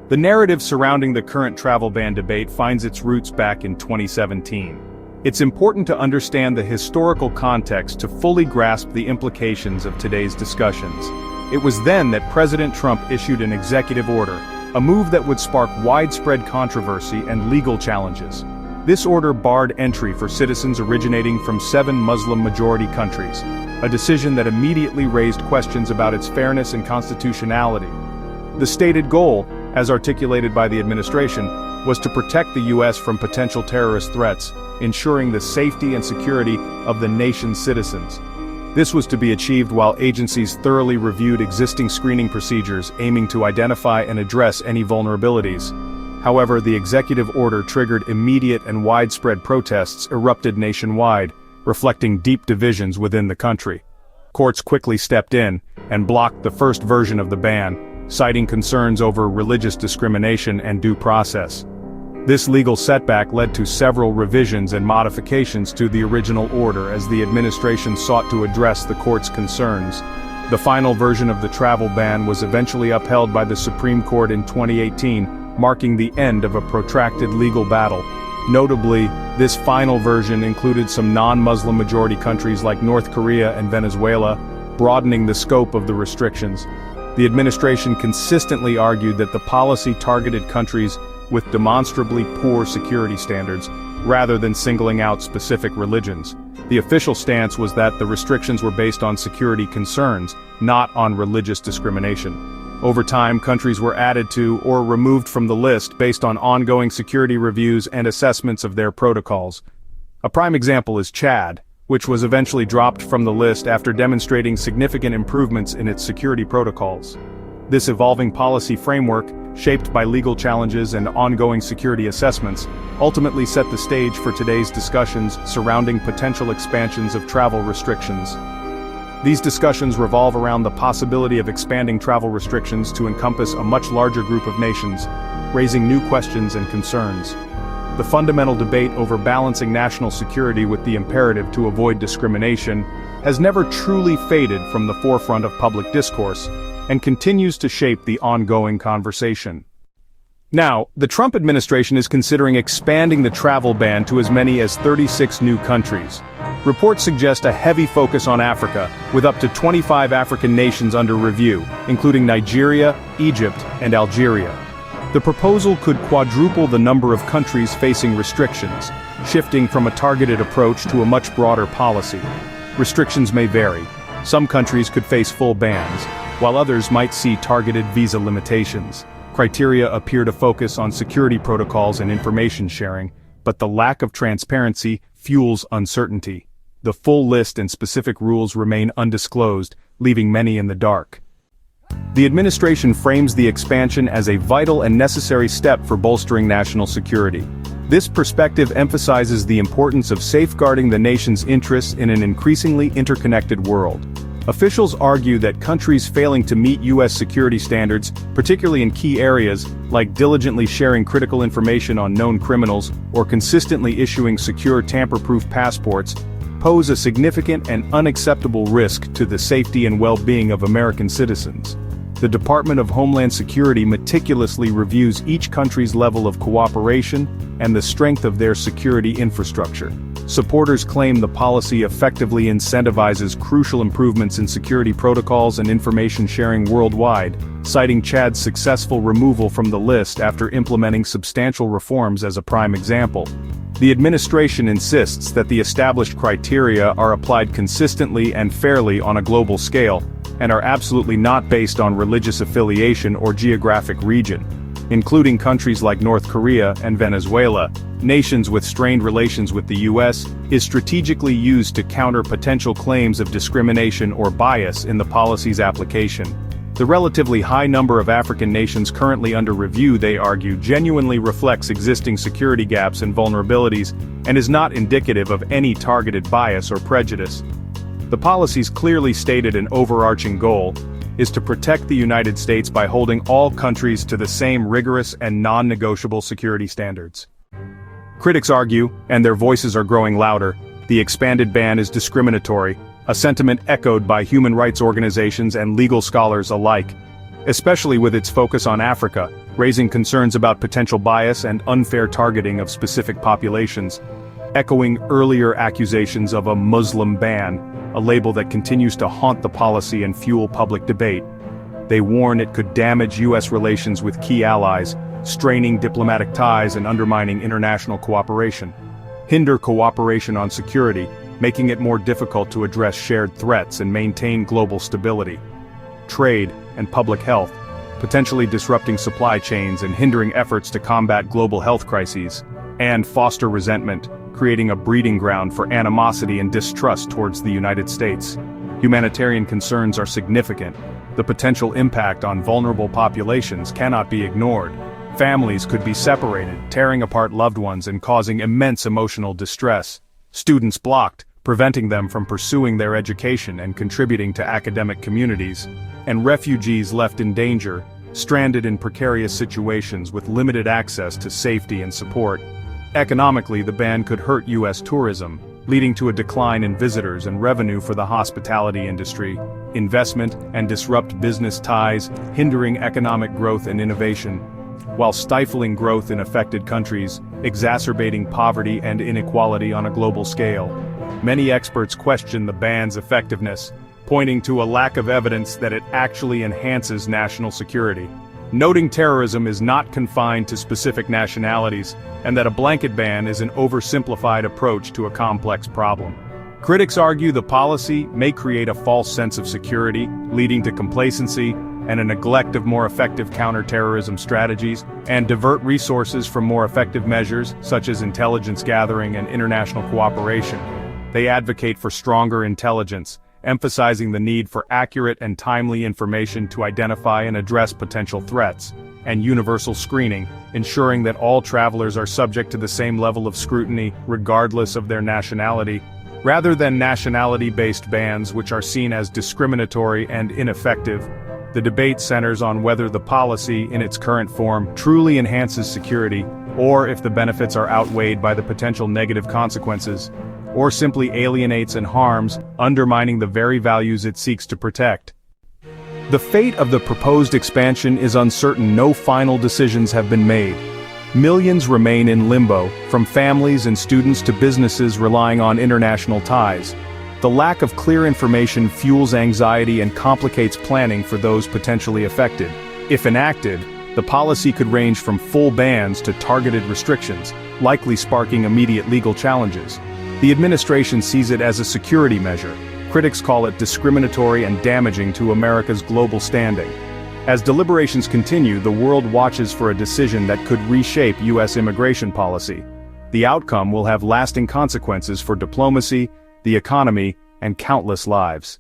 The narrative surrounding the current travel ban debate finds its roots back in 2017. It's important to understand the historical context to fully grasp the implications of today's discussions. It was then that President Trump issued an executive order, a move that would spark widespread controversy and legal challenges. This order barred entry for citizens originating from 7 Muslim-majority countries, a decision that immediately raised questions about its fairness and constitutionality. The stated goal, as articulated by the administration, was to protect the U.S. from potential terrorist threats, ensuring the safety and security of the nation's citizens. This was to be achieved while agencies thoroughly reviewed existing screening procedures aiming to identify and address any vulnerabilities. However, the executive order triggered immediate and widespread protests erupted nationwide, reflecting deep divisions within the country. Courts quickly stepped in and blocked the first version of the ban, citing concerns over religious discrimination and due process. This legal setback led to several revisions and modifications to the original order as the administration sought to address the court's concerns. The final version of the travel ban was eventually upheld by the Supreme Court in 2018, marking the end of a protracted legal battle. Notably, this final version included some non-Muslim majority countries like North Korea and Venezuela, broadening the scope of the restrictions. The administration consistently argued that the policy targeted countries with demonstrably poor security standards, rather than singling out specific religions. The official stance was that the restrictions were based on security concerns, not on religious discrimination. Over time, countries were added to or removed from the list based on ongoing security reviews and assessments of their protocols. A prime example is Chad, which was eventually dropped from the list after demonstrating significant improvements in its security protocols. This evolving policy framework, shaped by legal challenges and ongoing security assessments, ultimately set the stage for today's discussions surrounding potential expansions of travel restrictions. These discussions revolve around the possibility of expanding travel restrictions to encompass a much larger group of nations, raising new questions and concerns. The fundamental debate over balancing national security with the imperative to avoid discrimination has never truly faded from the forefront of public discourse, and continues to shape the ongoing conversation. Now, the Trump administration is considering expanding the travel ban to as many as 36 new countries. Reports suggest a heavy focus on Africa, with up to 25 African nations under review, including Nigeria, Egypt, and Algeria. The proposal could quadruple the number of countries facing restrictions, shifting from a targeted approach to a much broader policy. Restrictions may vary. Some countries could face full bans, while others might see targeted visa limitations. Criteria appear to focus on security protocols and information sharing, but the lack of transparency fuels uncertainty. The full list and specific rules remain undisclosed, leaving many in the dark. The administration frames the expansion as a vital and necessary step for bolstering national security. This perspective emphasizes the importance of safeguarding the nation's interests in an increasingly interconnected world. Officials argue that countries failing to meet U.S. security standards, particularly in key areas, like diligently sharing critical information on known criminals or consistently issuing secure tamper-proof passports, pose a significant and unacceptable risk to the safety and well-being of American citizens. The Department of Homeland Security meticulously reviews each country's level of cooperation and the strength of their security infrastructure. Supporters claim the policy effectively incentivizes crucial improvements in security protocols and information sharing worldwide, citing Chad's successful removal from the list after implementing substantial reforms as a prime example. The administration insists that the established criteria are applied consistently and fairly on a global scale, and are absolutely not based on religious affiliation or geographic region. Including countries like North Korea and Venezuela, nations with strained relations with the U.S., is strategically used to counter potential claims of discrimination or bias in the policy's application. The relatively high number of African nations currently under review, they argue, genuinely reflects existing security gaps and vulnerabilities, and is not indicative of any targeted bias or prejudice. The policy's clearly stated an overarching goal is to protect the United States by holding all countries to the same rigorous and non-negotiable security standards. Critics argue, and their voices are growing louder, the expanded ban is discriminatory, a sentiment echoed by human rights organizations and legal scholars alike. especially with its focus on Africa, raising concerns about potential bias and unfair targeting of specific populations, echoing earlier accusations of a Muslim ban, a label that continues to haunt the policy and fuel public debate. They warn it could damage U.S. relations with key allies, straining diplomatic ties and undermining international cooperation, hinder cooperation on security, making it more difficult to address shared threats and maintain global stability, trade and public health, potentially disrupting supply chains and hindering efforts to combat global health crises, and foster resentment, creating a breeding ground for animosity and distrust towards the United States. Humanitarian concerns are significant. The potential impact on vulnerable populations cannot be ignored. Families could be separated, tearing apart loved ones and causing immense emotional distress. Students blocked, preventing them from pursuing their education and contributing to academic communities. And refugees left in danger, stranded in precarious situations with limited access to safety and support. Economically, the ban could hurt U.S. tourism, leading to a decline in visitors and revenue for the hospitality industry, investment, and disrupt business ties, hindering economic growth and innovation, while stifling growth in affected countries, exacerbating poverty and inequality on a global scale. Many experts question the ban's effectiveness, pointing to a lack of evidence that it actually enhances national security, noting terrorism is not confined to specific nationalities, and that a blanket ban is an oversimplified approach to a complex problem. Critics argue the policy may create a false sense of security, leading to complacency and a neglect of more effective counterterrorism strategies, and divert resources from more effective measures such as intelligence gathering and international cooperation. They advocate for stronger intelligence, emphasizing the need for accurate and timely information to identify and address potential threats, and universal screening, ensuring that all travelers are subject to the same level of scrutiny regardless of their nationality, rather than nationality-based bans which are seen as discriminatory and ineffective. The debate centers on whether the policy, in its current form, truly enhances security, or if the benefits are outweighed by the potential negative consequences, or simply alienates and harms, undermining the very values it seeks to protect. The fate of the proposed expansion is uncertain. No final decisions have been made. Millions remain in limbo, from families and students to businesses relying on international ties. The lack of clear information fuels anxiety and complicates planning for those potentially affected. If enacted, the policy could range from full bans to targeted restrictions, likely sparking immediate legal challenges. The administration sees it as a security measure. Critics call it discriminatory and damaging to America's global standing. As deliberations continue, the world watches for a decision that could reshape U.S. immigration policy. The outcome will have lasting consequences for diplomacy, the economy, and countless lives.